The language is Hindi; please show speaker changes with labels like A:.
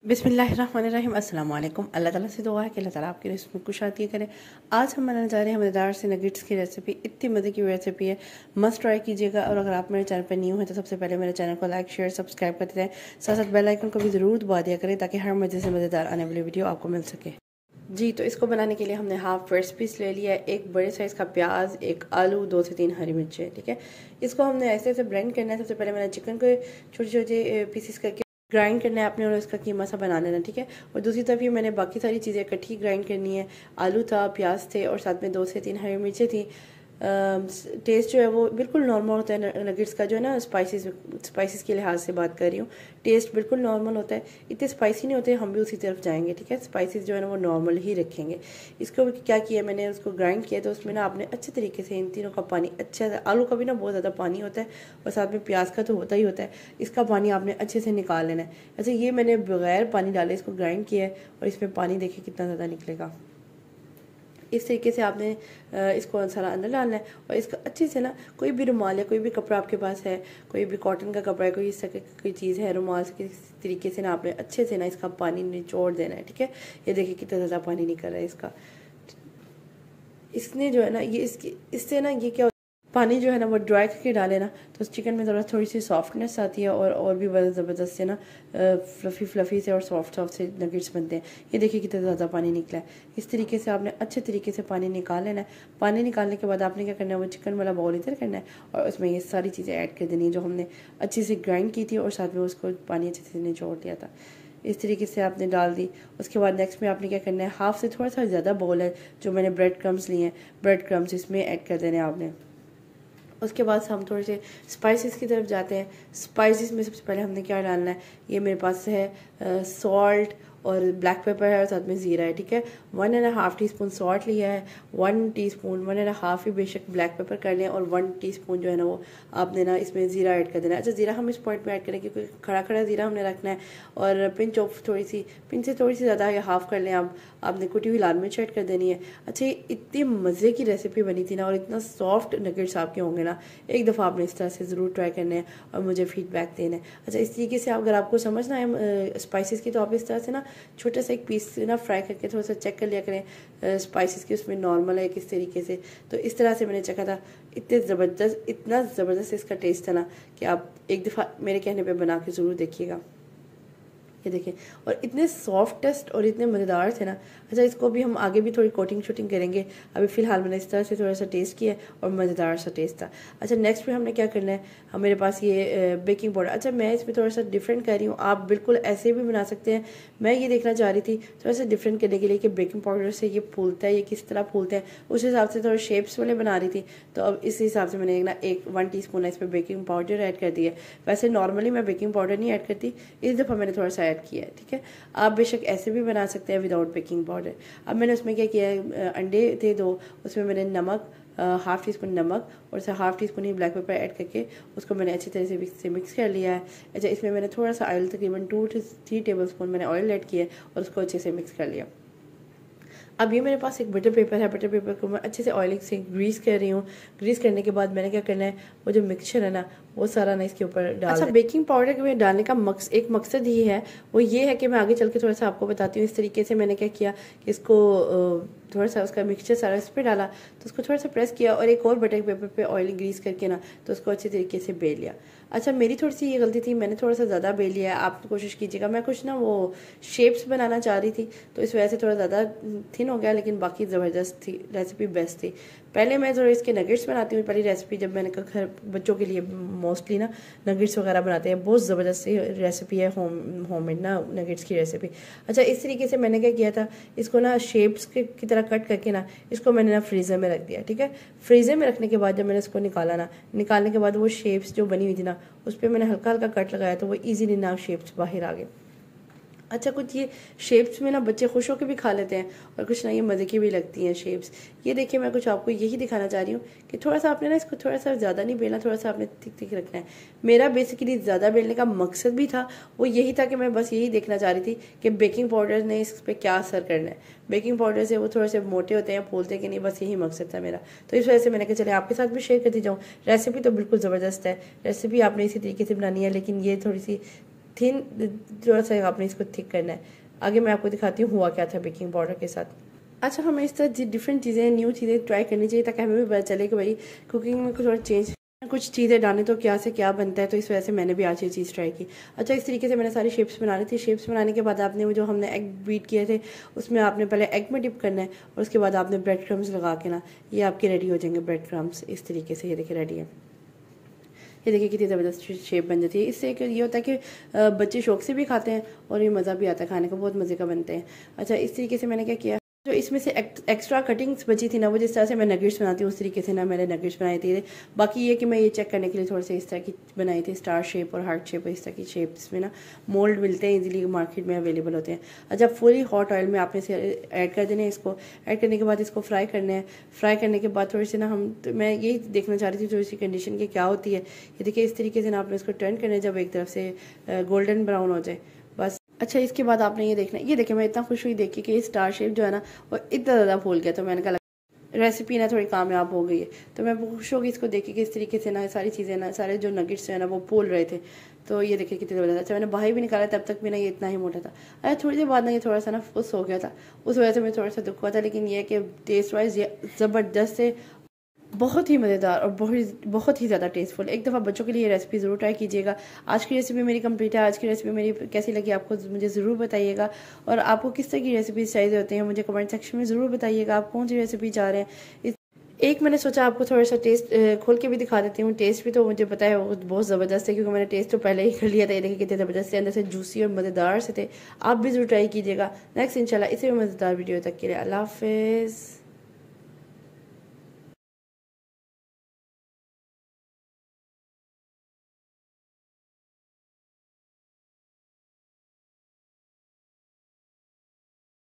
A: बिस्मिल्लाहिर्रहमानिर्रहीम अस्सलाम वालेकुम। अल्लाह ताला से दुआ है कि अल्लाह ताला आपकी रिस्क में कुशादगी करे। आज हम बनाने जा रहे हैं मज़ेदार से नगेट्स की रेसिपी। इतनी मज़े की रेसिपी है, मस्ट ट्राई कीजिएगा। और अगर आप मेरे चैनल पर न्यू हैं तो सबसे पहले मेरे चैनल को लाइक शेयर सब्सक्राइब करते जाएँ, साथ साथ बेल आइकन को भी ज़रूर दबा दिया करें ताकि हर मज़े से मज़ेदार आने वाली वीडियो आपको मिल सके। जी, तो इसको बनाने के लिए हमने हाफ फ्रेश पीस ले लिया है, एक बड़े साइज़ का प्याज, एक आलू, 2 से 3 हरी मिर्चें। ठीक है, इसको हमने ऐसे ऐसे ब्लेंड करना है। सबसे पहले मैंने चिकन को छोटे छोटे पीसेस करके ग्राइंड करना है आपने और उसका कीमा सा बना लेना। ठीक है, और दूसरी तरफ ये मैंने बाकी सारी चीज़ें इकट्ठी ग्राइंड करनी है। आलू था, प्याज थे और साथ में 2 से 3 हरी मिर्चें थी। टेस्ट जो है वो बिल्कुल नॉर्मल होता है नगेट्स का, जो है ना स्पाइसेस के लिहाज से बात कर रही हूँ। टेस्ट बिल्कुल नॉर्मल होता है, इतने स्पाइसी नहीं होते। हम भी उसी तरफ जाएंगे। ठीक है, स्पाइसेस जो है ना वो नॉर्मल ही रखेंगे। इसको क्या किया मैंने, उसको ग्राइंड किया तो उसमें ना आपने अच्छे तरीके से इन तीनों का पानी अच्छा से, आलू का भी ना बहुत ज़्यादा पानी होता है और साथ में प्याज का तो होता ही होता है, इसका पानी आपने अच्छे से निकाल लेना है। अच्छा, ये मैंने बगैर पानी डाले इसको ग्राइंड किया है और इसमें पानी देखिए कितना ज़्यादा निकलेगा। इस तरीके से आपने इसको सारा अंदर डालना है और इसका अच्छे से ना, कोई भी रुमाल या कोई भी कपड़ा आपके पास है, कोई भी कॉटन का कपड़ा है, कोई इस तरह की कोई चीज़ है, रुमाल से किसी तरीके से ना आपने अच्छे से ना इसका पानी निचोड़ देना है। ठीक है, ये देखिए कितना ज़्यादा पानी निकल रहा है इसका। इसने जो है ना ये इससे ना ये क्या, पानी जो है ना वो ड्राई करके डाले ना तो चिकन में ज़रा थोड़ी सी सॉफ्टनेस आती है और भी बड़ा ज़बरदस्त से ना फ्लफ़ी से और सॉफ्ट से नगेट्स बनते हैं। ये देखिए कितना ज़्यादा पानी निकला है। इस तरीके से आपने अच्छे तरीके से पानी निकाल लेना है। पानी निकालने के बाद आपने क्या करना है, वो चिकन वाला बाउल इधर करना है और उसमें ये सारी चीज़ें ऐड कर देनी है जो हमने अच्छे से ग्राइंड की थी और साथ में उसको पानी अच्छे से निचोड़ दिया था। इस तरीके से आपने डाल दी। उसके बाद नेक्स्ट में आपने क्या करना है, हाफ से थोड़ा सा ज़्यादा बाउल है जो मैंने ब्रेड क्रम्स लिए हैं, ब्रेड क्रम्स इसमें ऐड कर देने आपने। उसके बाद हम थोड़े से स्पाइसेस की तरफ जाते हैं। स्पाइसेस में सबसे पहले हमने क्या डालना है, ये मेरे पास है सॉल्ट और ब्लैक पेपर है और साथ में ज़ीरा है। ठीक है, 1.5 टीस्पून सॉल्ट लिया है, 1 टीस्पून 1.5 ही बेशक ब्लैक पेपर कर लें और 1 टीस्पून जो है ना वो आपने ना इसमें ज़ीरा ऐड कर देना है। अच्छा, ज़ीरा हम इस पॉइंट में ऐड करें क्योंकि खड़ा खड़ा ज़ीरा हमने रखना है। और पिंच से थोड़ी सी ज़्यादा या हाफ़ कर लें आप, आपने कुटी हुई लाल मिर्च ऐड कर देनी है। अच्छा, इतनी मज़े की रेसिपी बनी थी ना और इतना सॉफ्ट नगेट्स आपके होंगे ना, एक दफ़ा आपने इस तरह से ज़रूर ट्राई करना है और मुझे फीडबैक देना है। अच्छा, इस तरीके से अगर आपको समझना है स्पाइसेस की तो आप इस तरह से ना छोटा सा एक पीस ना फ्राई करके थोड़ा सा चेक कर लिया करें स्पाइसेस की उसमें नॉर्मल है किस तरीके से। तो इस तरह से मैंने चखा था, इतना ज़बरदस्त इसका टेस्ट था ना कि आप एक दफ़ा मेरे कहने पे बना के ज़रूर देखिएगा। ये देखें, और इतने सॉफ्टेस्ट और इतने मज़ेदार थे ना। अच्छा, इसको भी हम आगे भी थोड़ी कोटिंग शूटिंग करेंगे। अभी फ़िलहाल मैंने इस तरह से थोड़ा सा टेस्ट किया और मज़ेदार सा टेस्ट था। अच्छा, नेक्स्ट में हमने क्या करना है, मेरे पास ये बेकिंग पाउडर। अच्छा, मैं इसमें थोड़ा सा डिफरेंट कर रही हूँ, आप बिल्कुल ऐसे भी बना सकते हैं। मैं ये देखना चाह रही थी थोड़ा सा डिफरेंट करने के लिए कि बेकिंग पाउडर से ये फूलता है, ये किस तरह फूलता है, उस हिसाब से थोड़ा शेप्स वाले बना रही थी। तो अब इस हिसाब से मैंने ना 1 टीस्पून इसमें बेकिंग पाउडर ऐड कर दिया। वैसे नॉर्मली मैं बेकिंग पाउडर नहीं ऐड करती, इस दफ़ा मैंने थोड़ा सा ऐड किया है। ठीक है, आप बेशक ऐसे भी बना सकते हैं विदाउट बेकिंग पाउडर। अब मैंने उसमें क्या किया है, अंडे थे 2, उसमें मैंने नमक, हाफ़ टीस्पून नमक और हाफ़ टीस्पून ही ब्लैक पेपर ऐड करके उसको मैंने अच्छी तरह से मिक्स कर लिया है। अच्छा, इसमें मैंने थोड़ा सा ऑयल, तकरीबन 2 से 3 टेबल स्पून मैंने ऑयल ऐड किया और उसको अच्छे से मिक्स कर लिया। अब ये मेरे पास एक बटर पेपर है, बटर पेपर को मैं अच्छे से ऑयलिंग से ग्रीस कर रही हूँ। ग्रीस करने के बाद मैंने क्या करना है, वो जो मिक्सचर है ना वो सारा ना इसके ऊपर डाल। अच्छा, बेकिंग पाउडर के डालने का एक मकसद ही है, वो ये है कि मैं आगे चल के थोड़ा सा आपको बताती हूँ। इस तरीके से मैंने क्या किया कि इसको थोड़ा सा उसका मिक्सचर सारा इस पर डाला, तो उसको थोड़ा सा प्रेस किया और एक और बटर पेपर पे ऑयल ग्रीस करके ना तो उसको अच्छे तरीके से बेल लिया। अच्छा, मेरी थोड़ी सी ये गलती थी, मैंने थोड़ा सा ज़्यादा बेल लिया है। आप कोशिश कीजिएगा, मैं कुछ ना वो शेप्स बनाना चाह रही थी तो इस वजह से थोड़ा ज़्यादा थिन हो गया, लेकिन बाकी ज़बरदस्त थी रेसिपी, बेस्ट थी। पहले मैं थोड़ा इसके नगेट्स बनाती हूँ, पहली रेसिपी जब मैंने घर बच्चों के लिए मोस्टली ना नगेट्स वगैरह बनाते हैं, बहुत ज़बरदस्त रेसिपी है होममेड ना नगेट्स की रेसिपी। अच्छा, इस तरीके से मैंने क्या किया था, इसको ना शेप्स की तरह कट करके ना इसको मैंने ना फ्रीज़र में रख दिया। ठीक है, फ्रीज़र में रखने के बाद जब मैंने इसको निकालने के बाद वो शेप्स जो बनी हुई थी ना उस पर मैंने हल्का हल्का कट लगाया तो वो ईजीली ना शेप्स बाहर आ गए। अच्छा, कुछ ये शेप्स में ना बच्चे खुश होकर भी खा लेते हैं और कुछ ना ये मज़े की भी लगती हैं शेप्स। ये देखिए, मैं कुछ आपको यही दिखाना चाह रही हूँ कि थोड़ा सा आपने ना इसको थोड़ा सा ज़्यादा नहीं बेलना, थोड़ा सा आपने थिक थिक रखना है। मेरा बेसिकली ज़्यादा बेलने का मकसद भी था, वो यही था कि मैं बस यही देखना चाह रही थी कि बेकिंग पाउडर ने इस पर क्या असर करना है। बेकिंग पाउडर से वो थोड़े से मोटे होते हैं, फूलते कि नहीं, बस यही मकसद था मेरा। तो इस वजह से मैंने कहा चले आपके साथ भी शेयर करती जाऊँ। रेसिपी तो बिल्कुल ज़बरदस्त है, रेसिपी आपने इसी तरीके से बनानी है, लेकिन ये थोड़ी सी थिन, थोड़ा सा आपने इसको थिक करना है। आगे मैं आपको दिखाती हूँ हुआ क्या था बेकिंग पाउडर के साथ। अच्छा, हमें इस तरह डिफरेंट चीज़ें, न्यू चीज़ें ट्राई करनी चाहिए ताकि हमें भी पता चले कि भाई कुकिंग में कुछ और चेंज, कुछ चीज़ें डालें तो क्या से क्या बनता है। तो इस वजह से मैंने भी आज ये चीज़ ट्राई की। अच्छा, इस तरीके से मैंने सारी शेप्स बना ली थी। शेप्स बनाने के बाद आपने वो जो हमने एग बीट किए थे उसमें आपने पहले एग में डिप करना है और उसके बाद आपने ब्रेड क्रम्स लगा के ना ये आपके रेडी हो जाएंगे ब्रेड क्रम्स। इस तरीके से ये देखिए रेडी है। ये देखिए कितनी ज़बरदस्त शेप बन जाती है। इससे ये होता है कि बच्चे शौक से भी खाते हैं और ये मज़ा भी आता है खाने का, बहुत मज़े का बनते हैं। अच्छा, इस तरीके से मैंने क्या किया, जो इसमें से एक्स्ट्रा कटिंग्स बची थी ना, वो जिस तरह से मैं नगेट्स बनाती हूँ उस तरीके से ना मैंने नगेट्स बनाए थे। बाकी ये कि मैं ये चेक करने के लिए थोड़े से इस तरह की बनाई थी, स्टार शेप और हार्ट शेप, इस तरह की शेप्स में ना मोल्ड मिलते हैं, इजीली मार्केट में अवेलेबल होते हैं। अच्छा, फुली हॉट ऑयल में आपने से ऐड कर देना है। इसको ऐड करने के बाद इसको फ्राई करना है। फ्राई करने के बाद थोड़ी सी ना मैं यही देखना चाह रही थी थोड़ी सी कंडीशन की क्या होती है। ये देखिए इस तरीके से ना आपने इसको टर्न करना है जब एक तरफ से गोल्डन ब्राउन हो जाए, बस। अच्छा, इसके बाद आपने ये देखना है। ये देखिए मैं इतना खुश हुई देखी कि ये स्टार शेप जो है ना वो इतना ज़्यादा फूल गया, तो मैंने कहा रेसिपी ना थोड़ी कामयाब हो गई है। तो मैं खुश होगी इसको देखी कि इस तरीके से ना सारी चीज़ें ना, सारे जो नगेट्स हैं ना वो फूल रहे थे। तो ये देखिए कितनी ज़बरदस्त। अच्छा, मैंने बाहर भी निकाला तब तक भी ना ये इतना ही मोटा था। अच्छा, थोड़ी देर बाद ना ये थोड़ा सा ना फुस हो गया था, उस वजह से मुझे थोड़ा सा दुख हुआ था। लेकिन ये कि टेस्ट वाइज ये ज़बरदस्त है, बहुत ही मज़ेदार और बहुत ही ज़्यादा टेस्टफुल। एक दफ़ा बच्चों के लिए रेसिपी ज़रूर ट्राई कीजिएगा। आज की रेसिपी मेरी कंप्लीट है। आज की रेसिपी मेरी कैसी लगी आपको मुझे ज़रूर बताइएगा, और आपको किस तरह की रेसिपीज चाहिए होते हैं मुझे कमेंट सेक्शन में ज़रूर बताइएगा। आप कौन सी रेसिपी चाह रहे हैं। एक मैंने सोचा आपको थोड़ा सा टेस्ट खोल के भी दिखा देती हूँ। टेस्ट भी तो मुझे पता है वो बहुत ज़बरदस्त है, क्योंकि मैंने टेस्ट तो पहले ही कर लिया था। ये देखिए कितने ज़बरदस्त से अंदर से जूसी और मज़ेदार से थे। आप भी ज़रूर ट्राई कीजिएगा। नेक्स्ट इंशाल्लाह इसी में मज़ेदार वीडियो तक के लिए अल्लाह हाफ़िज़।